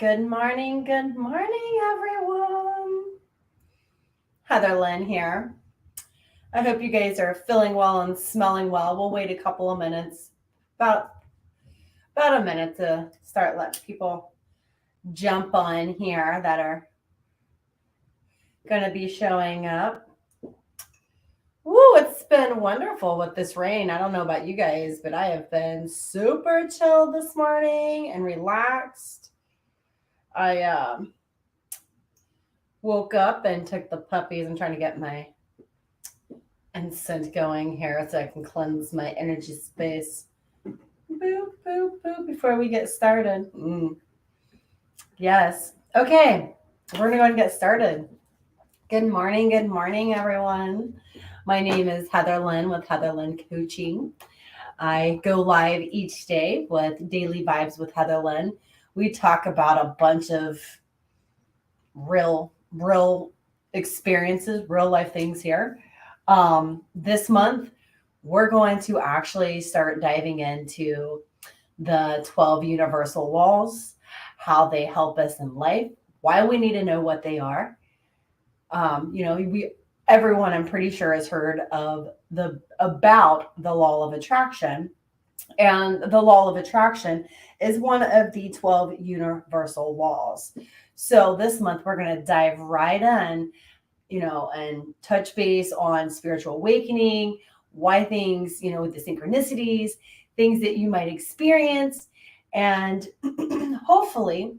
Good morning, everyone. Heather Lynn here. I hope you guys are feeling well and smelling well. We'll wait a couple of minutes, about a minute to start letting people jump on here that are going to be showing up. Woo, it's been wonderful with this rain. I don't know about you guys, but I have been super chill this morning and relaxed. I woke up and took the puppies. I'm trying to get my incense going here so I can cleanse my energy space. Boop, boop, boop, before we get started. Yes. Okay. We're going to go and get started. Good morning, everyone. My name is Heather Lynn with Heather Lynn Coaching. I go live each day with Daily Vibes with Heather Lynn. We talk about a bunch of real experiences, real life things here. This month, we're going to actually start diving into the 12 universal laws, how they help us in life, why we need to know what they are. Everyone I'm pretty sure has heard of about the law of attraction. And the law of attraction is one of the 12 universal laws. So this month we're going to dive right in, and touch base on spiritual awakening, why things, with the synchronicities, things that you might experience, and hopefully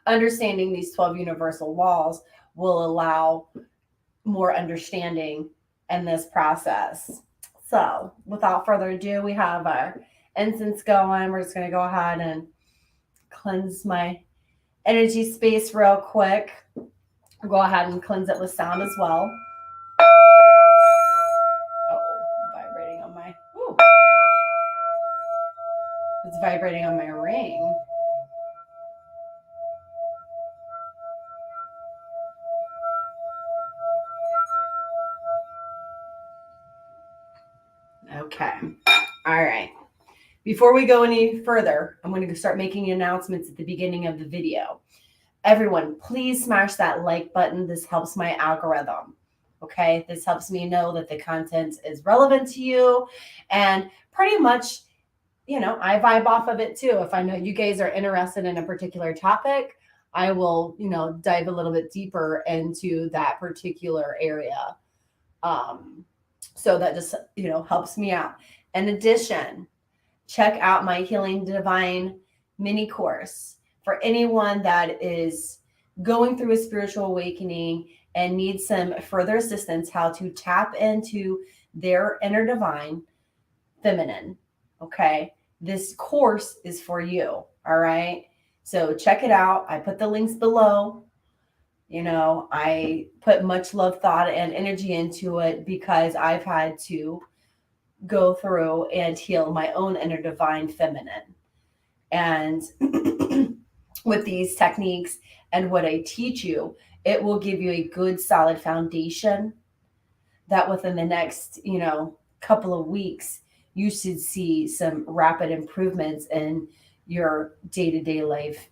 understanding these 12 universal laws will allow more understanding in this process. So without further ado, we have our incense going. We're just going to go ahead and cleanse my energy space real quick. I'll go ahead and cleanse it with sound as well. Vibrating on my, it's vibrating on my ring. Okay. All right. Before we go any further, I'm going to start making announcements at the beginning of the video. Everyone, please smash that like button. This helps my algorithm. Okay. This helps me know that the content is relevant to you. And pretty much, I vibe off of it too. If I know you guys are interested in a particular topic, I will, dive a little bit deeper into that particular area. So that just, helps me out. In addition, check out my Healing Divine mini course for anyone that is going through a spiritual awakening and needs some further assistance how to tap into their inner divine feminine. Okay. This course is for you. All right. So check it out. I put the links below. I put much love, thought, and energy into it because I've had to go through and heal my own inner divine feminine. And with these techniques and what I teach you, it will give you a good solid foundation that within the next, couple of weeks, you should see some rapid improvements in your day-to-day life,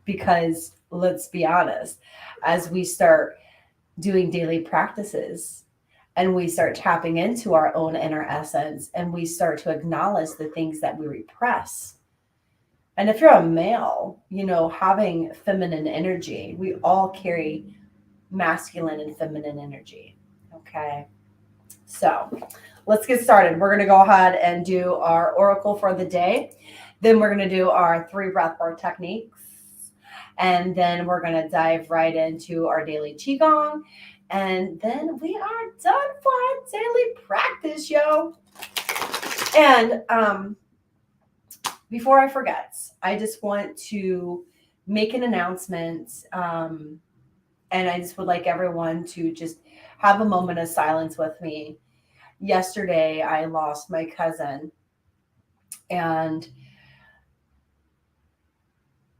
because let's be honest, as we start doing daily practices and we start tapping into our own inner essence and we start to acknowledge the things that we repress. And if you're a male, having feminine energy, we all carry masculine and feminine energy. Okay. So let's get started. We're going to go ahead and do our oracle for the day. Then we're going to do our 3 breathwork techniques. And then we're going to dive right into our daily Qi Gong. And then we are done for our daily practice, yo. And before I forget, I just want to make an announcement. And I just would like everyone to just have a moment of silence with me. Yesterday, I lost my cousin. And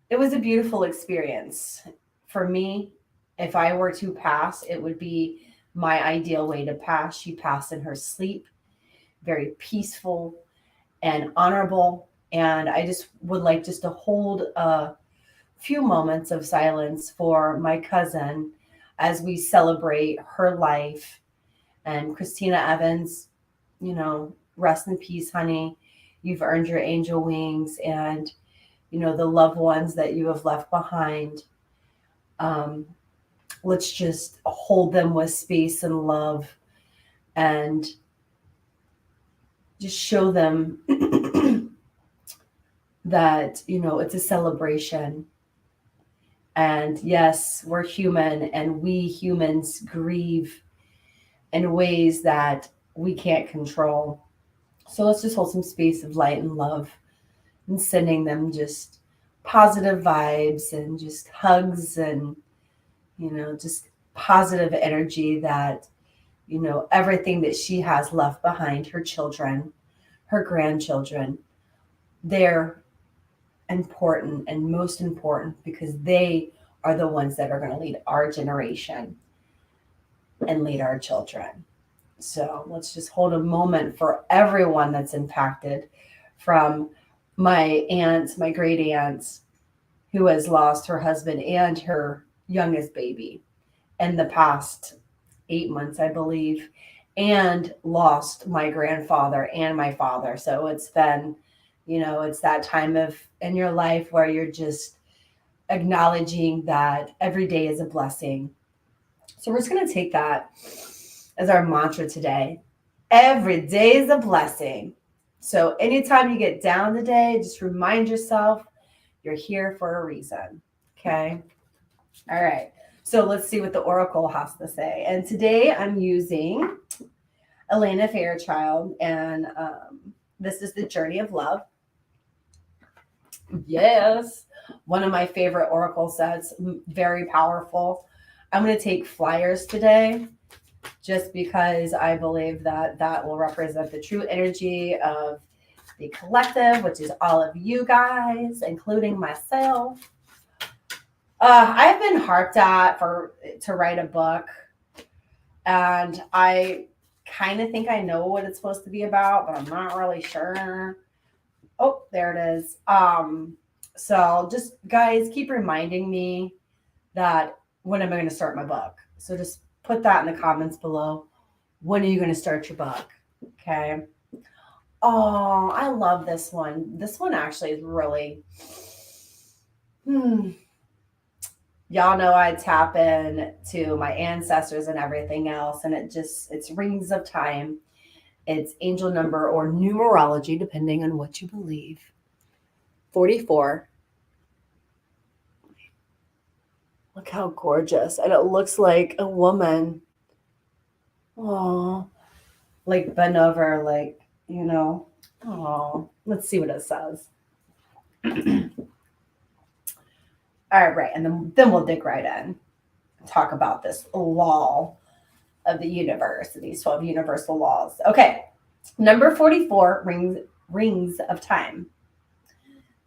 it was a beautiful experience. For me, if I were to pass, it would be my ideal way to pass. She passed in her sleep, very peaceful and honorable. And I just would like just to hold a few moments of silence for my cousin as we celebrate her life. And Christina Evans, rest in peace, honey. You've earned your angel wings, and, the loved ones that you have left behind. Um, let's just hold them with space and love and just show them that, it's a celebration. And yes, we're human, and we humans grieve in ways that we can't control. So let's just hold some space of light and love and sending them just positive vibes and just hugs and, just positive energy that, everything that she has left behind, her children, her grandchildren, they're important and most important because they are the ones that are going to lead our generation and lead our children. So let's just hold a moment for everyone that's impacted, from my aunts, my great aunts, who has lost her husband and her youngest baby in the past 8 months, I believe, and lost my grandfather and my father. So it's been, it's that time of in your life where you're just acknowledging that every day is a blessing. So we're just going to take that as our mantra today. Every day is a blessing. So anytime you get down today, just remind yourself you're here for a reason. Okay. All right. So let's see what the Oracle has to say. And today I'm using Elena Fairchild, and this is the Journey of Love. Yes. One of my favorite Oracle sets, very powerful. I'm going to take flyers today just because I believe that that will represent the true energy of the collective, which is all of you guys, including myself. I've been harped at to write a book, and I kind of think I know what it's supposed to be about, but I'm not really sure. Oh, there it is. So just guys, keep reminding me that when am I going to start my book? So just put that in the comments below. When are you going to start your book? Okay. Oh, I love this one. This one actually is really, y'all know I tap in to my ancestors and everything else. And it's rings of time. It's angel number or numerology, depending on what you believe. 44. Look how gorgeous. And it looks like a woman. Oh, like bent over, like, oh, let's see what it says. All right. And then we'll dig right in and talk about this law of the universe and these 12 universal laws. Okay. Number 44, rings of time.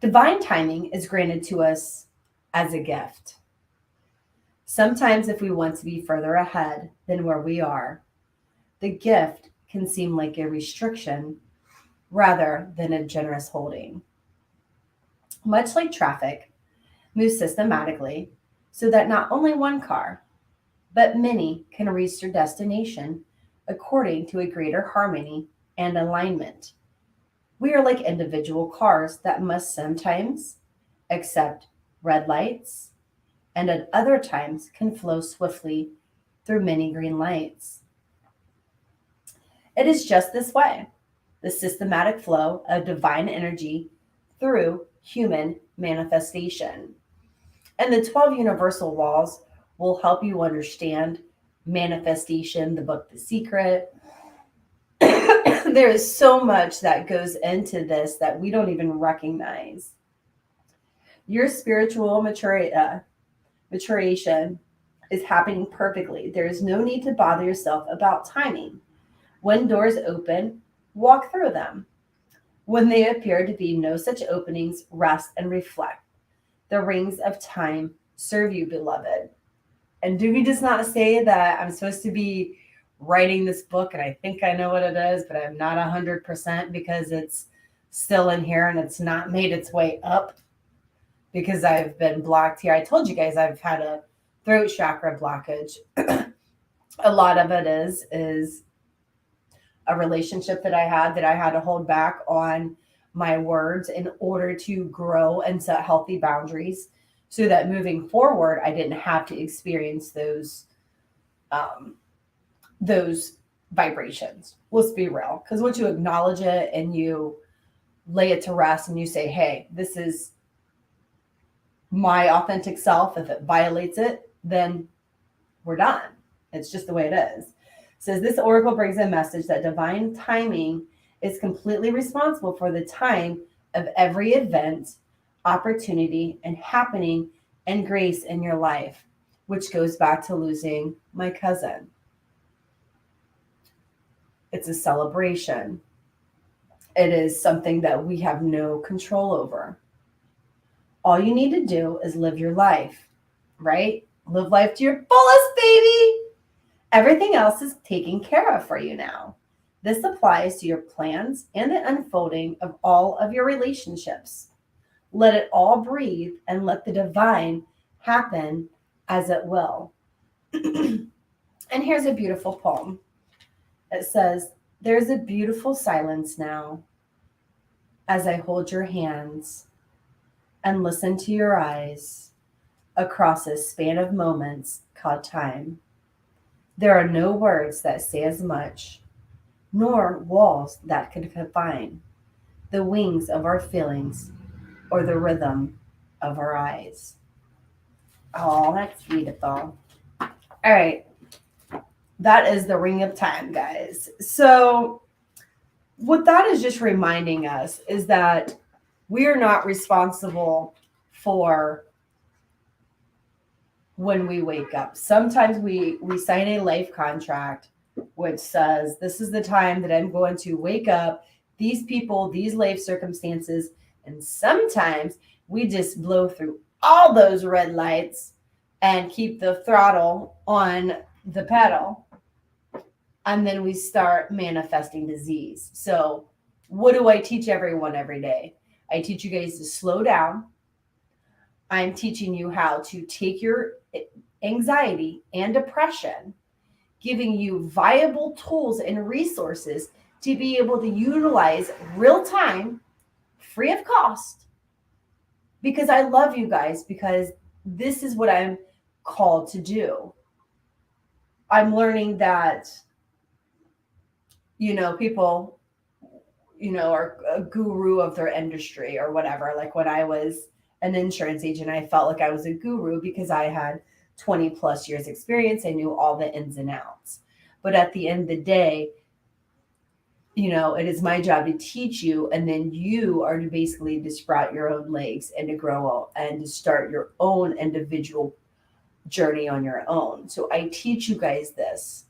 Divine timing is granted to us as a gift. Sometimes if we want to be further ahead than where we are, the gift can seem like a restriction rather than a generous holding. Much like traffic moves systematically so that not only one car, but many can reach their destination according to a greater harmony and alignment. We are like individual cars that must sometimes accept red lights and at other times can flow swiftly through many green lights. It is just this way, the systematic flow of divine energy through human manifestation. And the 12 universal laws will help you understand manifestation, the book, The Secret. There is so much that goes into this that we don't even recognize. Your spiritual maturation is happening perfectly. There is no need to bother yourself about timing. When doors open, walk through them. When they appear to be no such openings, rest and reflect. The rings of time serve you, beloved. And Doogie does not say that I'm supposed to be writing this book and I think I know what it is, but I'm not 100% because it's still in here and it's not made its way up because I've been blocked here. I told you guys I've had a throat chakra blockage. A lot of it is a relationship that I had to hold back on my words in order to grow and set healthy boundaries so that moving forward, I didn't have to experience those vibrations. Let's be real. Because once you acknowledge it and you lay it to rest and you say, hey, this is my authentic self. If it violates it, then we're done. It's just the way it is. It says this oracle brings a message that divine timing is completely responsible for the time of every event, opportunity, and happening and grace in your life, which goes back to losing my cousin. It's a celebration. It is something that we have no control over. All you need to do is live your life, right? Live life to your fullest, baby. Everything else is taken care of for you now. This applies to your plans and the unfolding of all of your relationships. Let it all breathe and let the divine happen as it will. And here's a beautiful poem. It says, there's a beautiful silence now as I hold your hands and listen to your eyes across a span of moments called time. There are no words that say as much, nor walls that could confine the wings of our feelings or the rhythm of our eyes. Oh, that's beautiful. All right. That is the ring of time, guys. So what that is just reminding us is that we are not responsible for when we wake up. Sometimes we sign a life contract which says this is the time that I'm going to wake up, these people, these life circumstances, and sometimes we just blow through all those red lights and keep the throttle on the pedal, and then we start manifesting disease. So what do I teach everyone every day? I teach you guys to slow down. I'm teaching you how to take your anxiety and depression, giving you viable tools and resources to be able to utilize real time, free of cost, because I love you guys, because this is what I'm called to do. I'm learning that, people, are a guru of their industry or whatever. Like when I was an insurance agent, I felt like I was a guru because I had 20 plus years experience. I knew all the ins and outs. But at the end of the day, it is my job to teach you, and then you are to basically to sprout your own legs and to grow and to start your own individual journey on your own. So I teach you guys this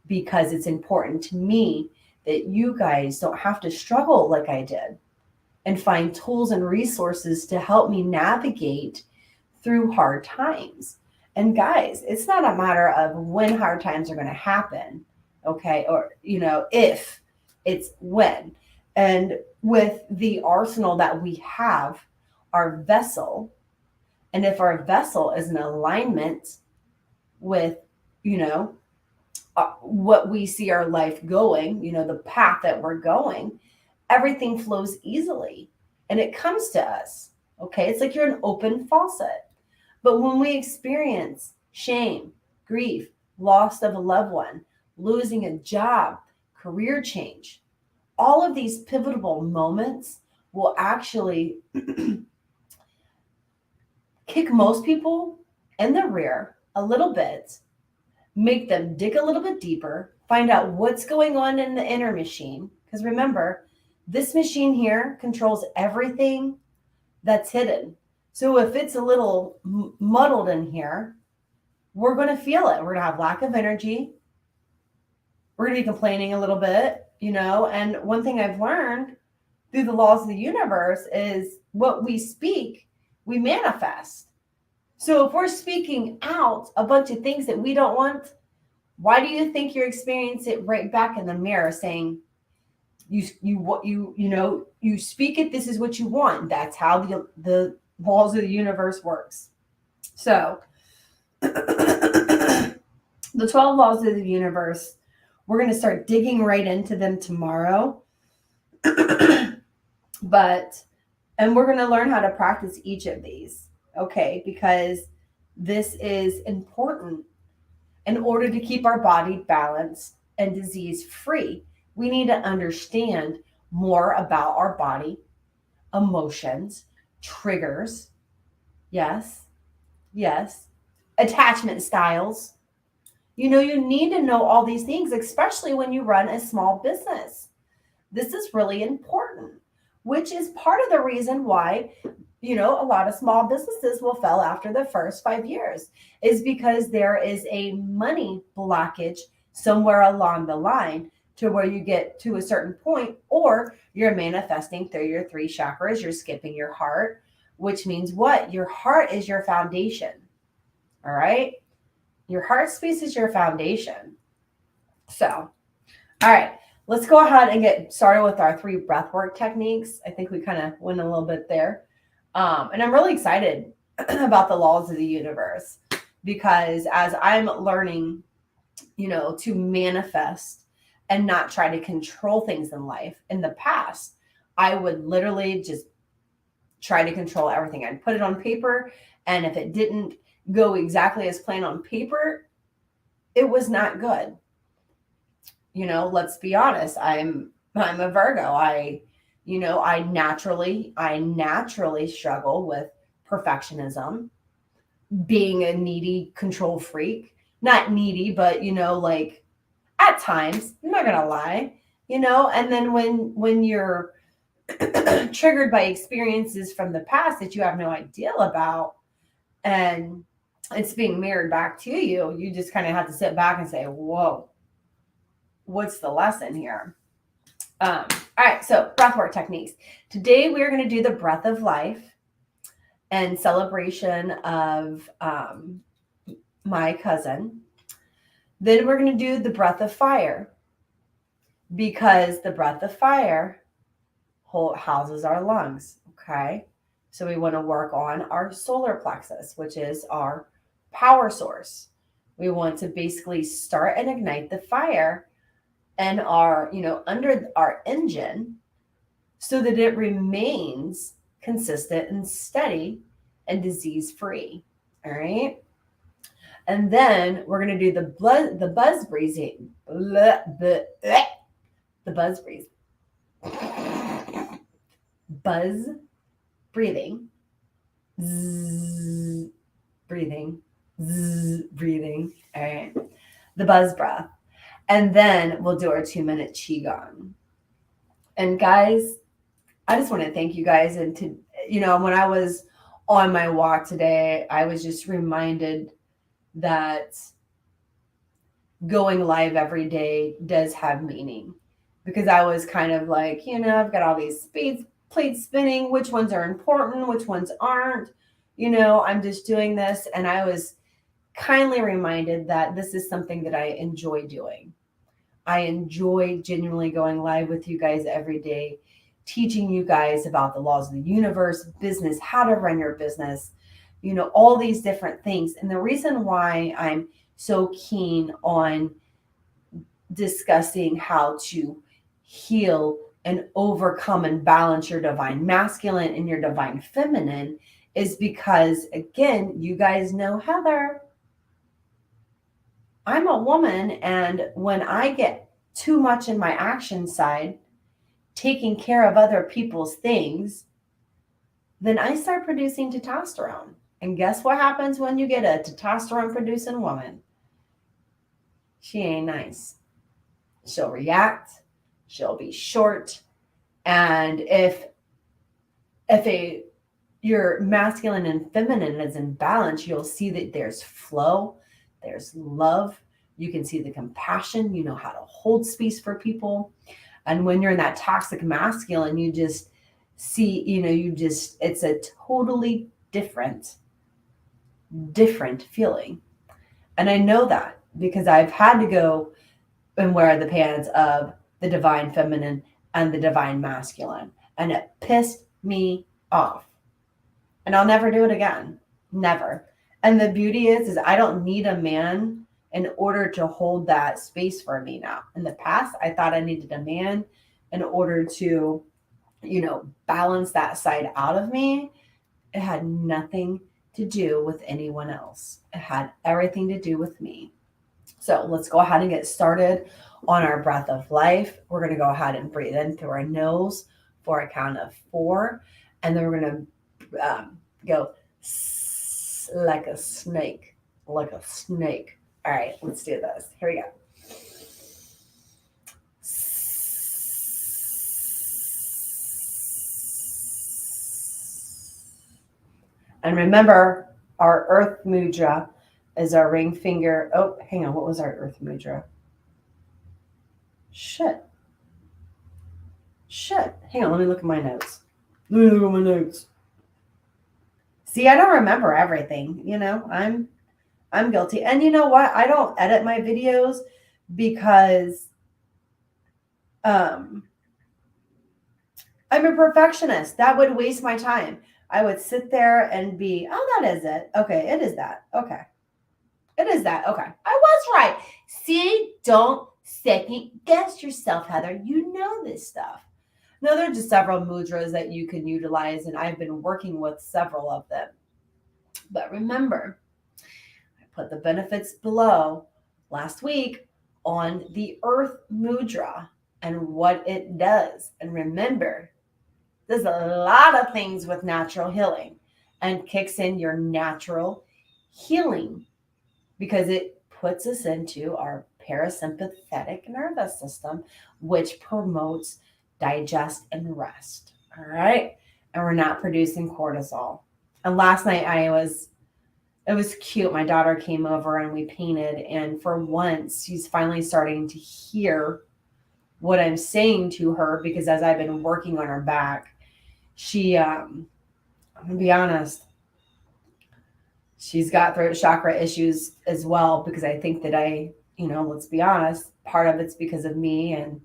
because it's important to me that you guys don't have to struggle like I did, and find tools and resources to help me navigate through hard times. And guys, it's not a matter of when hard times are going to happen, okay? Or, if, it's when. And with the arsenal that we have, our vessel, and if our vessel is in alignment with, what we see our life going, the path that we're going, everything flows easily and it comes to us. Okay. It's like you're an open faucet. But when we experience shame, grief, loss of a loved one, losing a job, career change, all of these pivotal moments will actually kick most people in the rear a little bit, make them dig a little bit deeper, find out what's going on in the inner machine. Because remember, this machine here controls everything that's hidden. So if it's a little muddled in here, we're going to feel it. We're going to have lack of energy. We're going to be complaining a little bit, and one thing I've learned through the laws of the universe is what we speak, we manifest. So if we're speaking out a bunch of things that we don't want, why do you think you're experiencing it right back in the mirror saying, you speak it, this is what you want. That's how the laws of the universe works. So the 12 laws of the universe, we're going to start digging right into them tomorrow. And we're going to learn how to practice each of these, okay? Because this is important. In order to keep our body balanced and disease free, we need to understand more about our body, emotions, triggers, yes, yes, attachment styles. You need to know all these things, especially when you run a small business. This is really important, which is part of the reason why, a lot of small businesses will fail after the first 5 years, is because there is a money blockage somewhere along the line to where you get to a certain point, or you're manifesting through your 3 chakras, you're skipping your heart, which means what? Your heart is your foundation. All right. Your heart space is your foundation. So, all right, let's go ahead and get started with our 3 breathwork techniques. I think we kind of went a little bit there. And I'm really excited about the laws of the universe, because as I'm learning, to manifest and not try to control things in life, in the past, I would literally just try to control everything. I'd put it on paper, and if it didn't go exactly as planned on paper, it was not good. Let's be honest. I'm a Virgo. I naturally struggle with perfectionism, being a needy control freak. Not needy, but like at times, I'm not gonna lie, and then when you're triggered by experiences from the past that you have no idea about, and it's being mirrored back to you, you just kind of have to sit back and say, whoa, what's the lesson here? All right, so breathwork techniques. Today we're going to do the breath of life and celebration of my cousin. Then we're going to do the breath of fire, because the breath of fire houses our lungs, okay? So we want to work on our solar plexus, which is our power source. We want to basically start and ignite the fire and our, under our engine, so that it remains consistent and steady and disease free. All right. And then we're going to do the buzz breathing, the buzz breathing, buzz breathing, zzz, breathing, zzz, breathing. All right. The buzz breath. And then we'll do our 2-minute Qi Gong. And guys, I just want to thank you guys. And when I was on my walk today, I was just reminded that going live every day does have meaning, because I was kind of like, I've got all these plates spinning. Which ones are important? Which ones aren't? I'm just doing this. And I was kindly reminded that this is something that I enjoy doing. I enjoy genuinely going live with you guys every day, teaching you guys about the laws of the universe, business, how to run your business, all these different things. And the reason why I'm so keen on discussing how to heal and overcome and balance your divine masculine and your divine feminine is because, again, you guys know Heather. I'm a woman, and when I get too much in my action side, taking care of other people's things, then I start producing testosterone. And guess what happens when you get a testosterone producing woman? She ain't nice. She'll react. She'll be short. And if your masculine and feminine is in balance, you'll see that there's flow. There's love. You can see the compassion. You know how to hold space for people. And when you're in that toxic masculine, you just see, it's a totally different feeling. And I know that because I've had to go and wear the pants of the divine feminine and the divine masculine. And it pissed me off. And I'll never do it again. Never. And the beauty is I don't need a man in order to hold that space for me now. In the past, I thought I needed a man in order to, balance that side out of me. It had nothing to do with anyone else. It had everything to do with me. So let's go ahead and get started on our breath of life. We're going to go ahead and breathe in through our nose for a count of 4. And then we're going to go like a snake, like a snake. All right, let's do this. Here we go. And remember, our earth mudra is our ring finger. Oh, hang on. What was our earth mudra? Shit. Hang on. Let me look at my notes. See, I don't remember everything. I'm guilty. And you know what? I don't edit my videos because I'm a perfectionist. That would waste my time. I would sit there and be, oh, that is it. Okay, it is that. Okay. It is that. Okay. I was right. See, don't second guess yourself, Heather. You know this stuff. No, there are just several mudras that you can utilize, and I've been working with several of them. But remember, I put the benefits below last week on the earth mudra and what it does. And remember, there's a lot of things with natural healing and kicks in your natural healing because it puts us into our parasympathetic nervous system, which promotes digest and rest. All right. And we're not producing cortisol. And last night it was cute. My daughter came over and we painted. And for once, she's finally starting to hear what I'm saying to her because as I've been working on her back, she, I'm gonna be honest, she's got throat chakra issues as well because I think that let's be honest, part of it's because of me and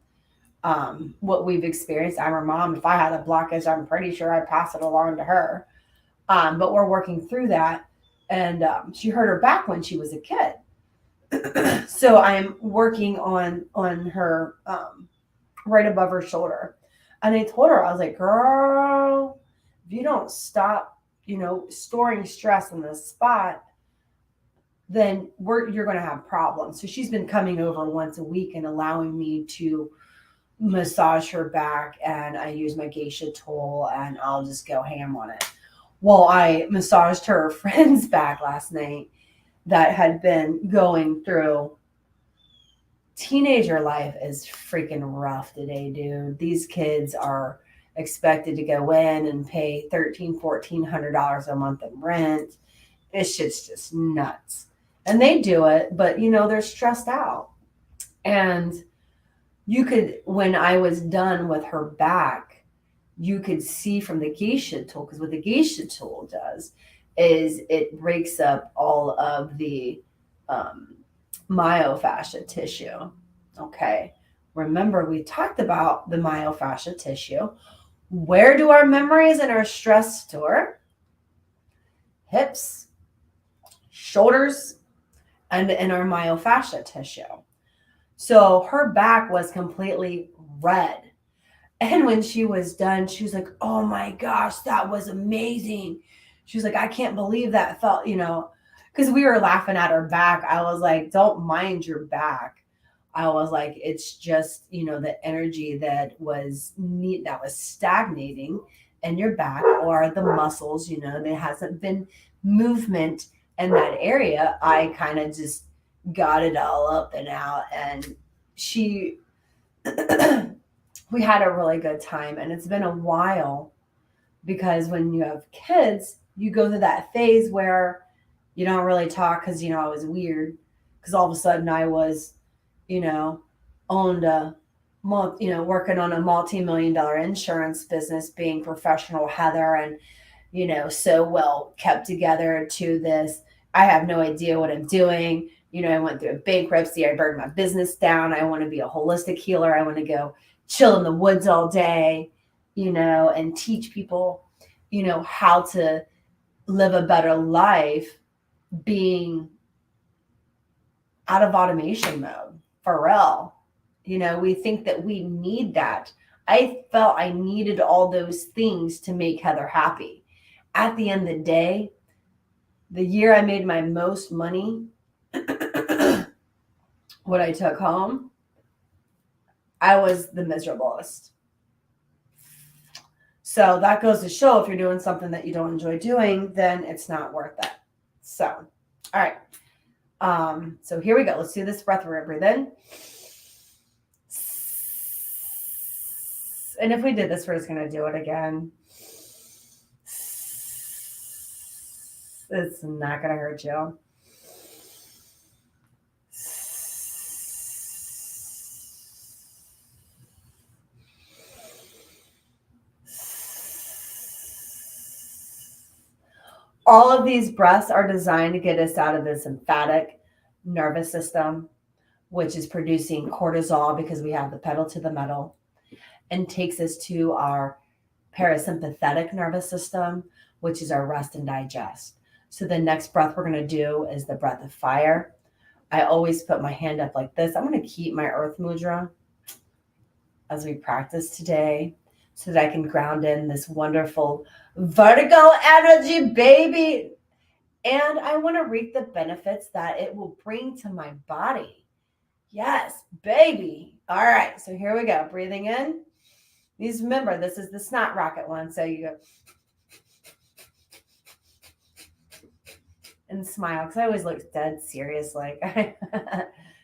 what we've experienced. I'm her mom. If I had a blockage, I'm pretty sure I'd pass it along to her. But we're working through that. And she hurt her back when she was a kid. So I'm working on her right above her shoulder. And I told her, I was like, girl, if you don't stop, storing stress in this spot, then you're going to have problems. So she's been coming over once a week and allowing me to massage her back. And I use my geisha tool and I'll just go ham on it. Well, I massaged her friend's back last night that had been going through teenager life is freaking rough today, dude. These kids are expected to go in and pay $1,300-$1,400 a month in rent. This shit's just nuts. And they do it, but they're stressed out. And you could, when I was done with her back, you could see from the geisha tool, because what the geisha tool does is it breaks up all of the myofascial tissue. Okay. Remember, we talked about the myofascial tissue. Where do our memories and our stress store? Hips, shoulders, and in our myofascial tissue. So her back was completely red. And when she was done, she was like, oh my gosh, that was amazing. She was like, I can't believe that felt, because we were laughing at her back. I was like, don't mind your back. I was like, it's just, the energy that was stagnating in your back or the muscles, there hasn't been movement in that area. I kind of just got it all up and out. And we had a really good time. And it's been a while because when you have kids, you go through that phase where you don't really talk because, I was weird because all of a sudden I was, owned working on a multi-million-dollar insurance business, being professional Heather and, so well kept together to this. I have no idea what I'm doing. I went through a bankruptcy. I burned my business down. I want to be a holistic healer. I want to go chill in the woods all day, and teach people, how to live a better life being out of automation mode, for real. You know, we think that we need that. I felt I needed all those things to make Heather happy. At the end of the day, the year I made my most money, what I took home, I was the miserablest. So that goes to show if you're doing something that you don't enjoy doing, then it's not worth it. So, all right. So here we go. Let's do this breath. We're going to breathe in. And if we did this, we're just going to do it again. It's not going to hurt you. All of these breaths are designed to get us out of the sympathetic nervous system, which is producing cortisol because we have the pedal to the metal, and takes us to our parasympathetic nervous system, which is our rest and digest. So the next breath we're going to do is the breath of fire. I always put my hand up like this. I'm going to keep my earth mudra as we practice today so that I can ground in this wonderful Virgo energy, baby. And I want to reap the benefits that it will bring to my body. Yes, baby. All right, so here we go. Breathing in. Please remember, this is the snot rocket one. So you go and smile, because I always look dead serious. Like,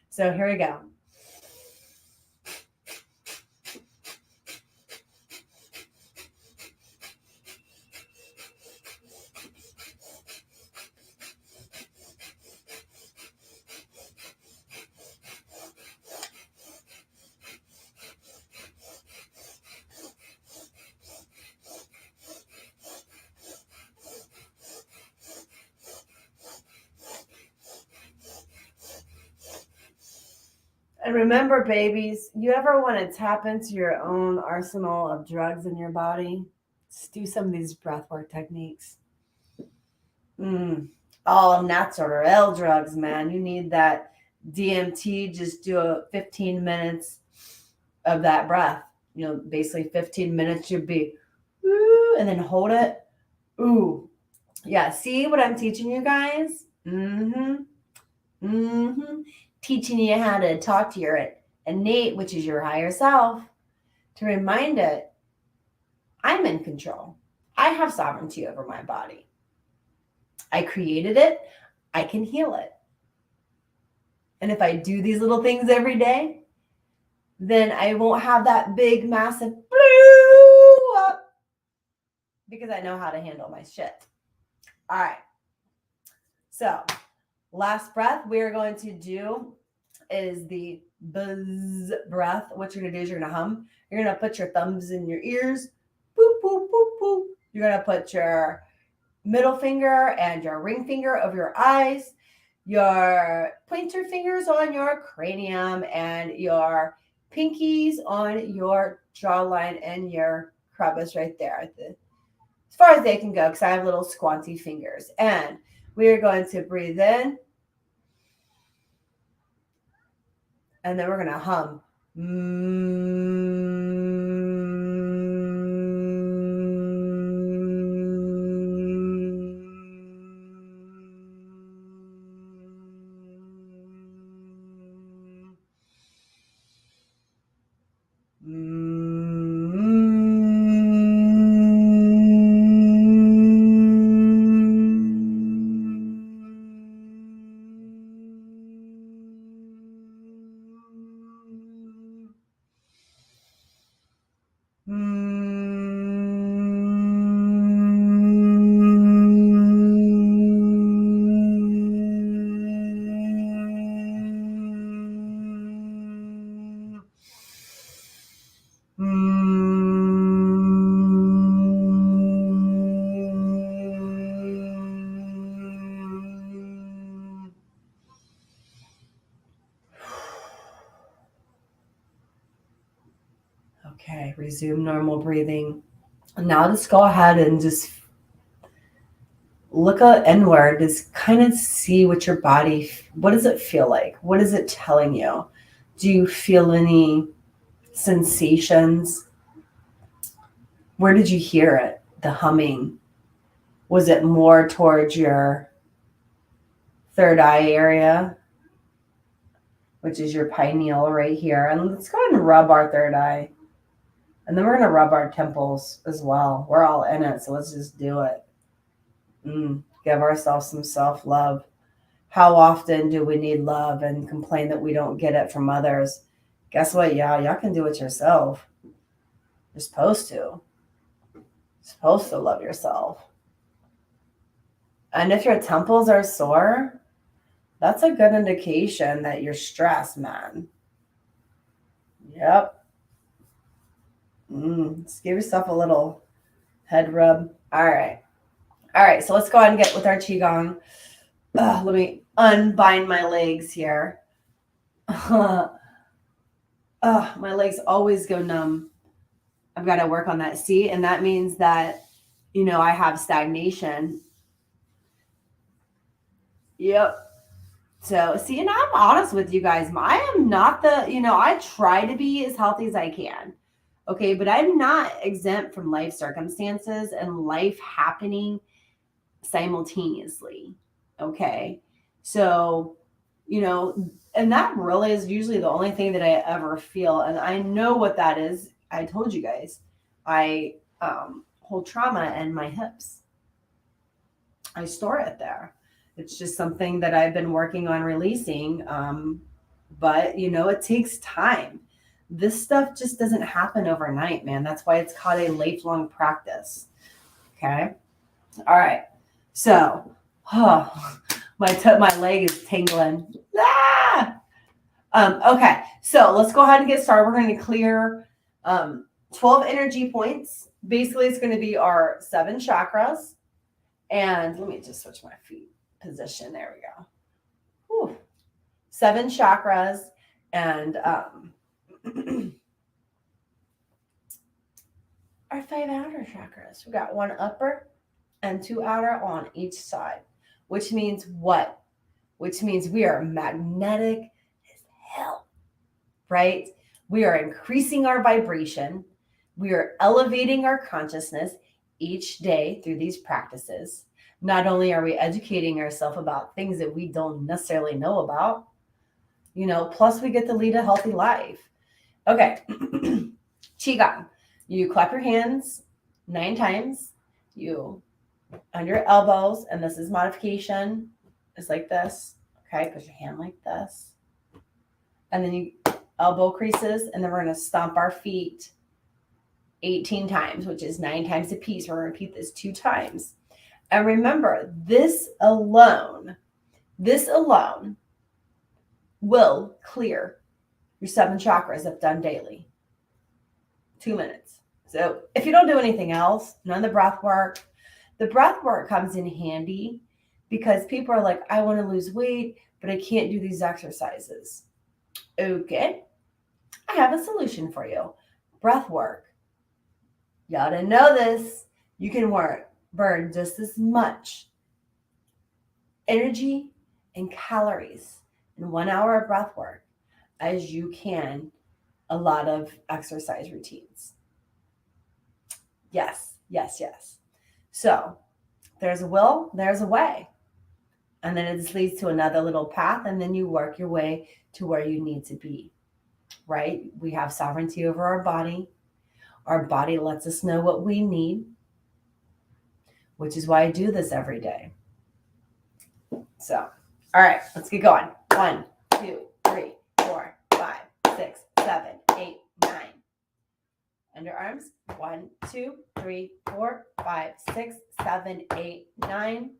so here we go. And remember, babies, you ever want to tap into your own arsenal of drugs in your body? Just do some of these breathwork techniques. All natural drugs, man. You need that DMT. Just do a 15 minutes of that breath. You know, basically 15 minutes you'd be, ooh, and then hold it. Ooh. Yeah, see what I'm teaching you guys? Teaching you how to talk to your innate, which is your higher self, to remind it, I'm in control. I have sovereignty over my body. I created it. I can heal it. And if I do these little things every day, then I won't have that big, massive blow up because I know how to handle my shit. All right. So last breath we're going to do is the buzz breath. What you're going to do is you're going to hum. You're going to put your thumbs in your ears. Boop, boop, boop, boop. You're going to put your middle finger and your ring finger over your eyes, your pointer fingers on your cranium, and your pinkies on your jawline and your crevice right there. As far as they can go, because I have little squanty fingers. And we're going to breathe in. And then we're going to hum. Okay, resume normal breathing. Now let's go ahead and just look inward, just kind of see what your body, what does it feel like? What is it telling you? Do you feel any sensations? Where did you hear it? The humming? Was it more towards your third eye area, which is your pineal right here? And let's go ahead and rub our third eye. And then we're going to rub our temples as well. We're all in it, so let's just do it. Give ourselves some self-love. How often do we need love and complain that we don't get it from others? Guess what, y'all can do it yourself. You're supposed to. You're supposed to love yourself. And if your temples are sore, that's a good indication that you're stressed, man. Yep. Just give yourself a little head rub. All right. So let's go ahead and get with our Qigong. Let me unbind my legs here. My legs always go numb. I've got to work on that. See, and that means that, I have stagnation. Yep. So, see, and I'm honest with you guys. I am not I try to be as healthy as I can. Okay, but I'm not exempt from life circumstances and life happening simultaneously. Okay, so, and that really is usually the only thing that I ever feel. And I know what that is. I told you guys, I hold trauma in my hips. I store it there. It's just something that I've been working on releasing. But, it takes time. This stuff just doesn't happen overnight, man. That's why it's called a lifelong practice. Okay. All right. So, my leg is tingling. Okay. So let's go ahead and get started. We're going to clear 12 energy points. Basically, it's going to be our 7 chakras. And let me just switch my feet position. There we go. Whew. 7 chakras and our 5 outer chakras. We got 1 upper and 2 outer on each side, which means what? Which means we are magnetic as hell, right? We are increasing our vibration. We are elevating our consciousness each day through these practices. Not only are we educating ourselves about things that we don't necessarily know about, plus we get to lead a healthy life. Okay. Qigong. You clap your hands 9 times. You on your elbows, and this is modification. It's like this. Okay, put your hand like this. And then you elbow creases, and then we're going to stomp our feet 18 times, which is 9 times a piece. We're going to repeat this 2 times. And remember, this alone will clear your 7 chakras if done daily. 2 minutes. So if you don't do anything else, none of the breath work. The breath work comes in handy because people are like, I want to lose weight, but I can't do these exercises. Okay. I have a solution for you. Breath work. Y'all didn't know this. You can burn just as much energy and calories in 1 hour of breath work as you can a lot of exercise routines. Yes. So there's a will, there's a way. And then it just leads to another little path, and then you work your way to where you need to be, right? We have sovereignty over our body. Our body lets us know what we need, which is why I do this every day. So, all right, let's get going. 1, 2, 3, 4, 5, 6, 7, 8, 9. Underarms. 1, 2, 3, 4, 5, 6, 7, 8, 9.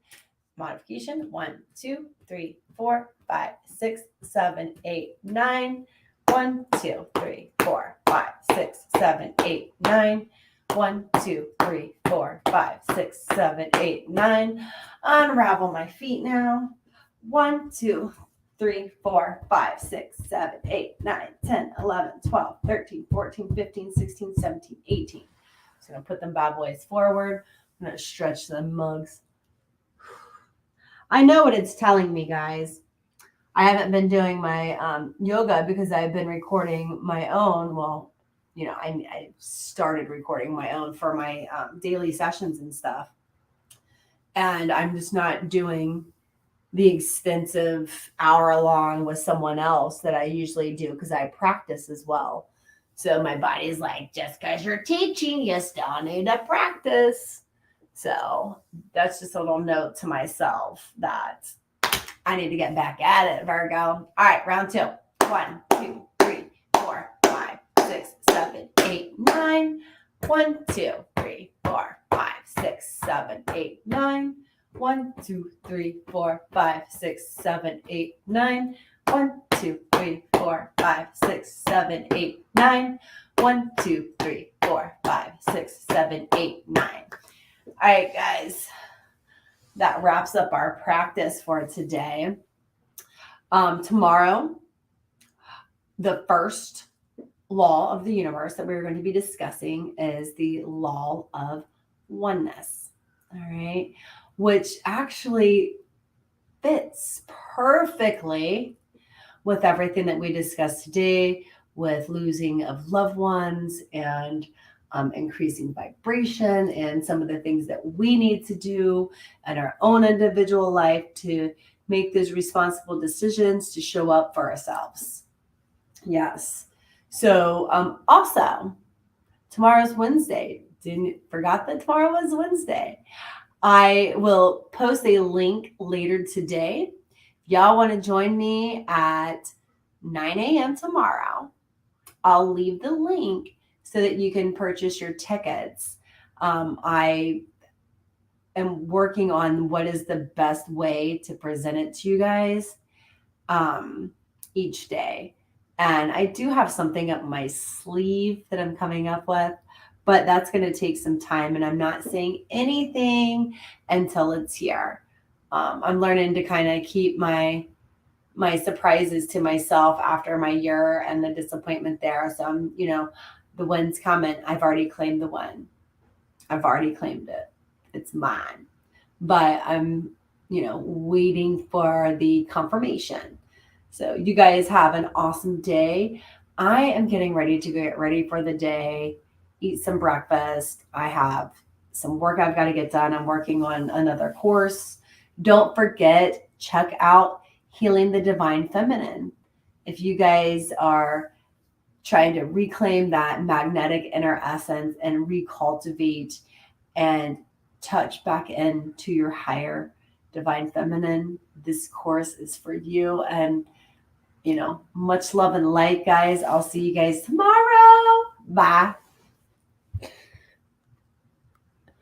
Modification. 1, 2, 3, 4, 5, 6, 7, 8, 9. 1, 2, 3, 4, 5, 6, 7, 8, 9. 1, 2, 3, 4, 5, 6, 7, 8, 9. Unravel my feet now. 1, 2, 3, 4, 5, 6, 7, 8, 9, 10, 11, 12, 13, 14, 15, 16, 17, 18. Just going to put them bad boys forward. I'm going to stretch the mugs. I know what it's telling me, guys. I haven't been doing my yoga because I've been recording my own. Well, I started recording my own for my daily sessions and stuff. And I'm just not doing the extensive hour long with someone else that I usually do because I practice as well. So my body's like, just because you're teaching, you still need to practice. So that's just a little note to myself that I need to get back at it, Virgo. All right, round 2. 1, 2, 3, 4, 5, 6, 7, 8, 9. 1, 2, 3, 4, 5, 6, 7, 8, 9. 1, 2, 3, 4, 5, 6, 7, 8, 9. 1, 2, 3, 4, 5, 6, 7, 8, 9. 1, 2, 3, 4, 5, 6, 7, 8, 9. All right, guys. That wraps up our practice for today. Tomorrow, the first law of the universe that we're going to be discussing is the law of oneness. All right. Which actually fits perfectly with everything that we discussed today, with losing of loved ones and increasing vibration and some of the things that we need to do in our own individual life to make those responsible decisions to show up for ourselves. Yes. So also, tomorrow's Wednesday. Forgot that tomorrow was Wednesday. I will post a link later today. If y'all want to join me at 9 a.m. tomorrow, I'll leave the link so that you can purchase your tickets. I am working on what is the best way to present it to you guys each day. And I do have something up my sleeve that I'm coming up with, but that's going to take some time. And I'm not saying anything until it's here. I'm learning to kind of keep my surprises to myself after my year and the disappointment there. So I'm, the win's coming. I've already claimed the win. I've already claimed it. It's mine. But I'm, waiting for the confirmation. So you guys have an awesome day. I am getting ready to get ready for the day, eat some breakfast. I have some work I've got to get done. I'm working on another course. Don't forget, check out Healing the Divine Feminine. If you guys are trying to reclaim that magnetic inner essence and recultivate and touch back into your higher divine feminine, this course is for you. And, much love and light, guys. I'll see you guys tomorrow. Bye.